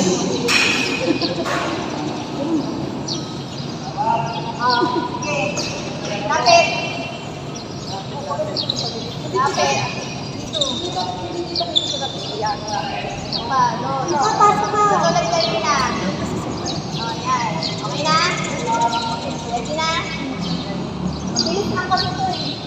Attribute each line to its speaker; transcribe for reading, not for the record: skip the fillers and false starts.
Speaker 1: Sige. Lapit. Lapit. Yan. Papasok ka. Tulad kayo na. O, yan. Okay na? Ready na? Bilis na kami ito eh.